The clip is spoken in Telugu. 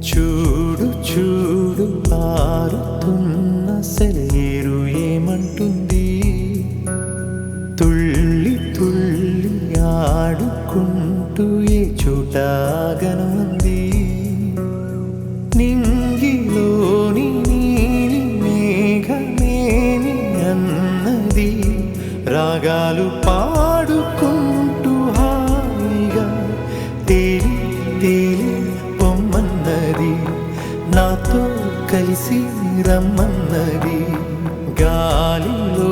చూడు చూడు పారుతున్న సెలయేరు ఏమంటుంది, తుళ్ళి తుళ్ళి ఆడుకుంటూ ఏ చోట గనుంది. నింగిలోని నీలి మేఘమేమి అన్నది, రాగాలు పాడుకుంటూ హాయిగా తేలి తేలి పొమ్మన్నది, నాతో కలిసి రమ్మన్నది. గాలిలో